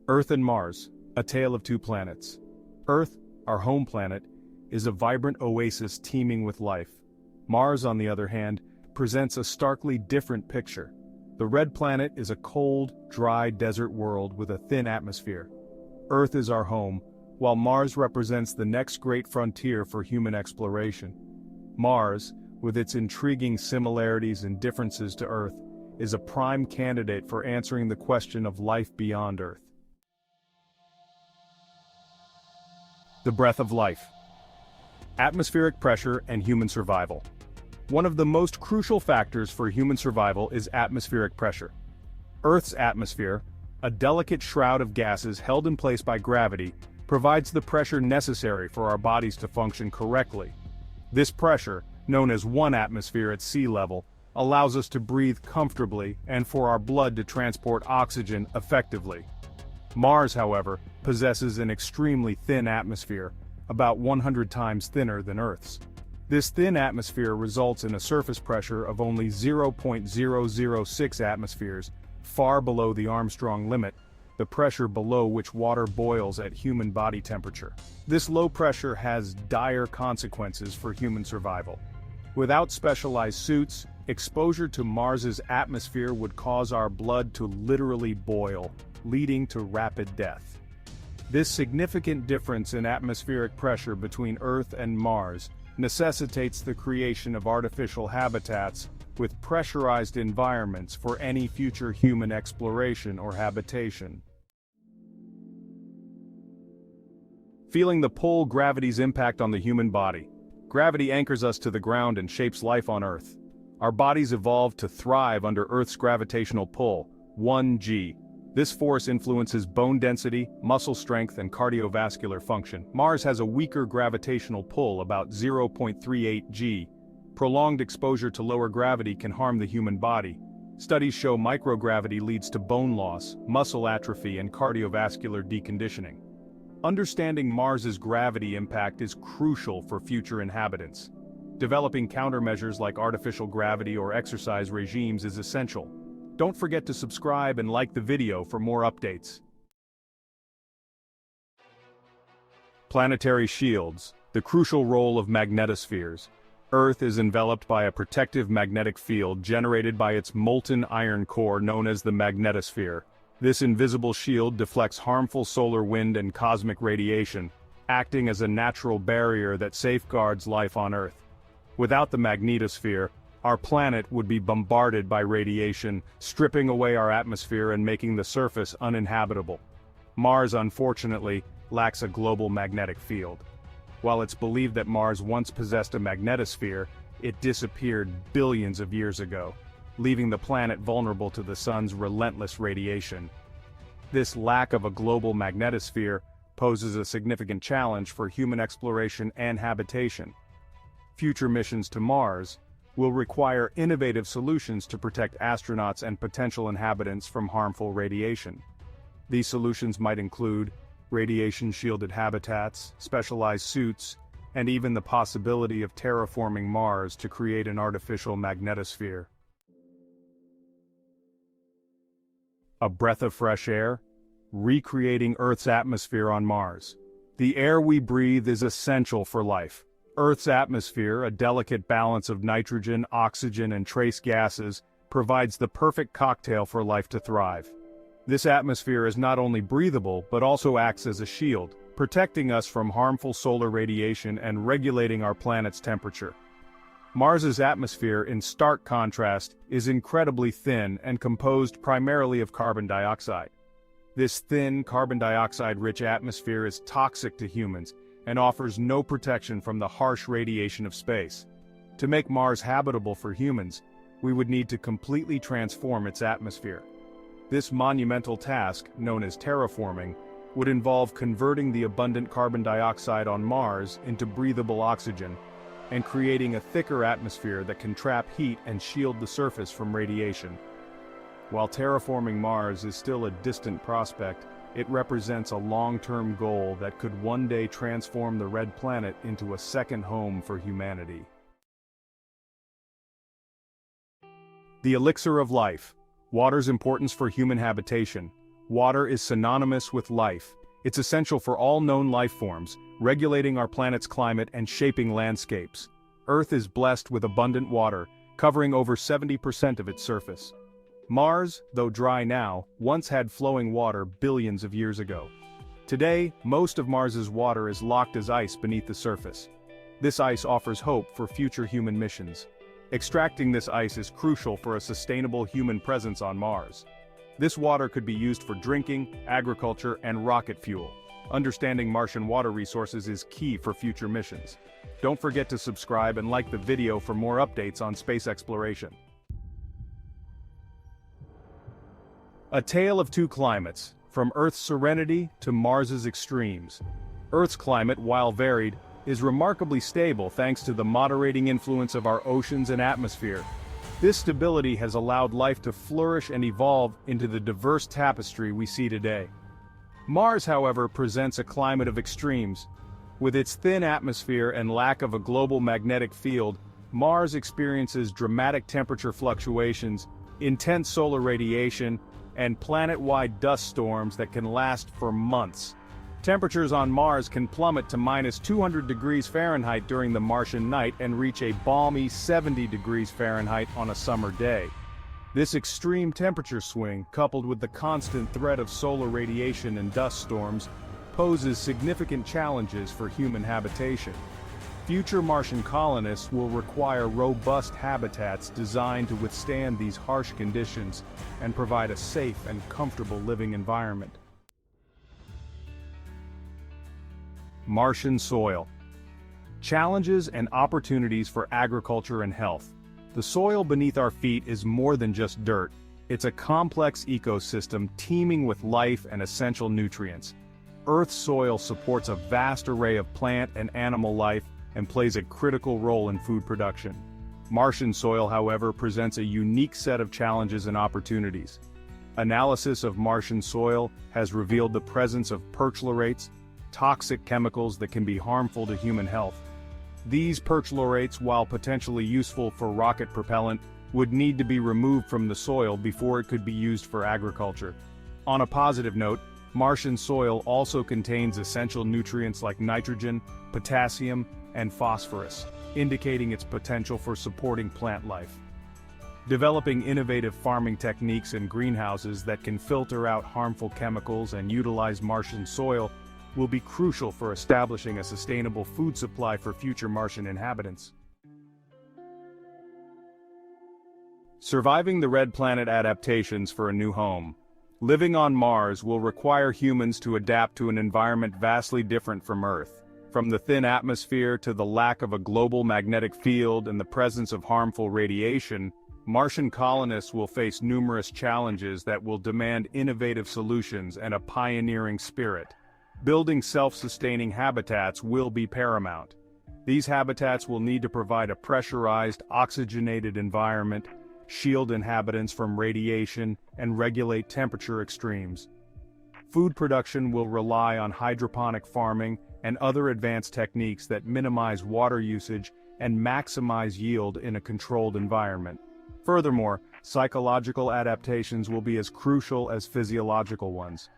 Earth and Mars, a tale of two planets. Earth, our home planet, is a vibrant oasis teeming with life. Mars, on the other hand, presents a starkly different picture. The red planet is a cold, dry desert world with a thin atmosphere. Earth is our home, while Mars represents the next great frontier for human exploration. Mars, with its intriguing similarities and differences to Earth, is a prime candidate for answering the question of life beyond Earth. The breath of life. Atmospheric pressure and human survival. One of the most crucial factors for human survival is atmospheric pressure. Earth's atmosphere, a delicate shroud of gases held in place by gravity, provides the pressure necessary for our bodies to function correctly. This pressure, known as one atmosphere at sea level, allows us to breathe comfortably and for our blood to transport oxygen effectively. Mars, however, possesses an extremely thin atmosphere, about 100 times thinner than Earth's. This thin atmosphere results in a surface pressure of only 0.006 atmospheres, far below the Armstrong limit, the pressure below which water boils at human body temperature. This low pressure has dire consequences for human survival. Without specialized suits, exposure to Mars's atmosphere would cause our blood to literally boil, leading to rapid death. This significant difference in atmospheric pressure between Earth and Mars necessitates the creation of artificial habitats with pressurized environments for any future human exploration or habitation. Feeling the pull gravity's impact on the human body. Gravity anchors us to the ground and shapes life on Earth. Our bodies evolved to thrive under Earth's gravitational pull, 1g. This force influences bone density, muscle strength, and cardiovascular function. Mars has a weaker gravitational pull, about 0.38 g. Prolonged exposure to lower gravity can harm the human body. Studies show microgravity leads to bone loss, muscle atrophy, and cardiovascular deconditioning. Understanding Mars's gravity impact is crucial for future inhabitants. Developing countermeasures like artificial gravity or exercise regimes is essential. Don't forget to subscribe and like the video for more updates. Planetary Shields, the crucial role of magnetospheres. Earth is enveloped by a protective magnetic field generated by its molten iron core known as the magnetosphere. This invisible shield deflects harmful solar wind and cosmic radiation, acting as a natural barrier that safeguards life on Earth. Without the magnetosphere, our planet would be bombarded by radiation, stripping away our atmosphere and making the surface uninhabitable. Mars, unfortunately, lacks a global magnetic field. While it's believed that Mars once possessed a magnetosphere, it disappeared billions of years ago, leaving the planet vulnerable to the sun's relentless radiation. This lack of a global magnetosphere poses a significant challenge for human exploration and habitation. Future missions to Mars will require innovative solutions to protect astronauts and potential inhabitants from harmful radiation. These solutions might include radiation-shielded habitats, specialized suits, and even the possibility of terraforming Mars to create an artificial magnetosphere. A breath of fresh air, recreating Earth's atmosphere on Mars. The air we breathe is essential for life. Earth's atmosphere, a delicate balance of nitrogen, oxygen, and trace gases, provides the perfect cocktail for life to thrive. This atmosphere is not only breathable but also acts as a shield, protecting us from harmful solar radiation and regulating our planet's temperature. Mars's atmosphere, in stark contrast, is incredibly thin and composed primarily of carbon dioxide. This thin, carbon dioxide-rich atmosphere is toxic to humans and offers no protection from the harsh radiation of space. To make Mars habitable for humans, we would need to completely transform its atmosphere. This monumental task, known as terraforming, would involve converting the abundant carbon dioxide on Mars into breathable oxygen, and creating a thicker atmosphere that can trap heat and shield the surface from radiation. While terraforming Mars is still a distant prospect, it represents a long-term goal that could one day transform the red planet into a second home for humanity. The elixir of life. Water's importance for human habitation. Water is synonymous with life. It's essential for all known life forms, regulating our planet's climate and shaping landscapes. Earth is blessed with abundant water, covering over 70% of its surface. Mars, though dry now, once had flowing water billions of years ago. Today, most of Mars's water is locked as ice beneath the surface. This ice offers hope for future human missions. Extracting this ice is crucial for a sustainable human presence on Mars. This water could be used for drinking, agriculture, and rocket fuel. Understanding Martian water resources is key for future missions. Don't forget to subscribe and like the video for more updates on space exploration. A tale of two climates, from Earth's serenity to Mars's extremes. Earth's climate, while varied, is remarkably stable thanks to the moderating influence of our oceans and atmosphere. This stability has allowed life to flourish and evolve into the diverse tapestry we see today. Mars, however, presents a climate of extremes. With its thin atmosphere and lack of a global magnetic field, Mars experiences dramatic temperature fluctuations, intense solar radiation, and planet-wide dust storms that can last for months. Temperatures on Mars can plummet to -200 degrees Fahrenheit during the Martian night and reach a balmy 70 degrees Fahrenheit on a summer day. This extreme temperature swing, coupled with the constant threat of solar radiation and dust storms, poses significant challenges for human habitation. Future Martian colonists will require robust habitats designed to withstand these harsh conditions and provide a safe and comfortable living environment. Martian soil. Challenges and opportunities for agriculture and health. The soil beneath our feet is more than just dirt. It's a complex ecosystem teeming with life and essential nutrients. Earth's soil supports a vast array of plant and animal life and plays a critical role in food production. Martian soil, however, presents a unique set of challenges and opportunities. Analysis of Martian soil has revealed the presence of perchlorates, toxic chemicals that can be harmful to human health. These perchlorates, while potentially useful for rocket propellant, would need to be removed from the soil before it could be used for agriculture. On a positive note, Martian soil also contains essential nutrients like nitrogen, potassium, and phosphorus, indicating its potential for supporting plant life. Developing innovative farming techniques and greenhouses that can filter out harmful chemicals and utilize Martian soil will be crucial for establishing a sustainable food supply for future Martian inhabitants. Surviving the Red Planet adaptations for a new home. Living on Mars will require humans to adapt to an environment vastly different from Earth. From the thin atmosphere to the lack of a global magnetic field and the presence of harmful radiation, Martian colonists will face numerous challenges that will demand innovative solutions and a pioneering spirit. Building self-sustaining habitats will be paramount. These habitats will need to provide a pressurized, oxygenated environment, shield inhabitants from radiation, and regulate temperature extremes. Food production will rely on hydroponic farming and other advanced techniques that minimize water usage and maximize yield in a controlled environment. Furthermore, psychological adaptations will be as crucial as physiological ones.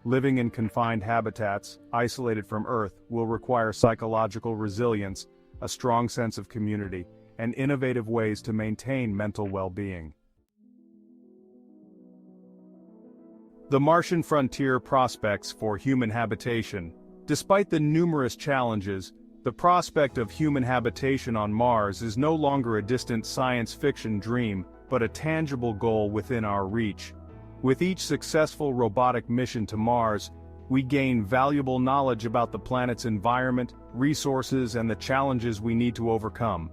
Living in confined habitats, isolated from Earth, will require psychological resilience, a strong sense of community, and innovative ways to maintain mental well-being. The Martian frontier prospects for human habitation. Despite the numerous challenges, the prospect of human habitation on Mars is no longer a distant science fiction dream, but a tangible goal within our reach. With each successful robotic mission to Mars, we gain valuable knowledge about the planet's environment, resources, and the challenges we need to overcome.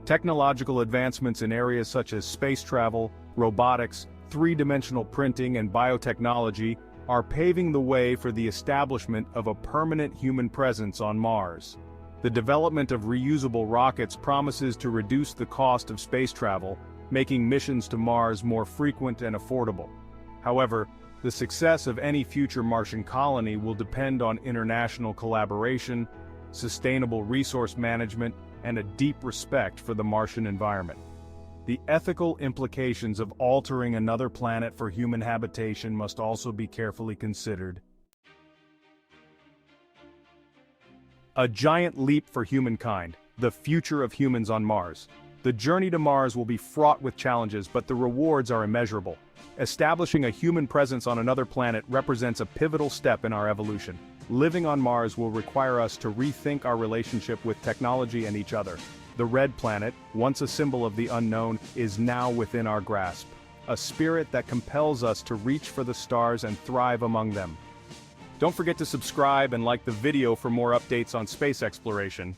Technological advancements in areas such as space travel, robotics, three-dimensional printing, and biotechnology are paving the way for the establishment of a permanent human presence on Mars. The development of reusable rockets promises to reduce the cost of space travel, making missions to Mars more frequent and affordable. However, the success of any future Martian colony will depend on international collaboration, sustainable resource management, and a deep respect for the Martian environment. The ethical implications of altering another planet for human habitation must also be carefully considered. A giant leap for humankind, the future of humans on Mars. The journey to Mars will be fraught with challenges, but the rewards are immeasurable. Establishing a human presence on another planet represents a pivotal step in our evolution. Living on Mars will require us to rethink our relationship with technology and each other. The red planet, once a symbol of the unknown, is now within our grasp. A spirit that compels us to reach for the stars and thrive among them. Don't forget to subscribe and like the video for more updates on space exploration.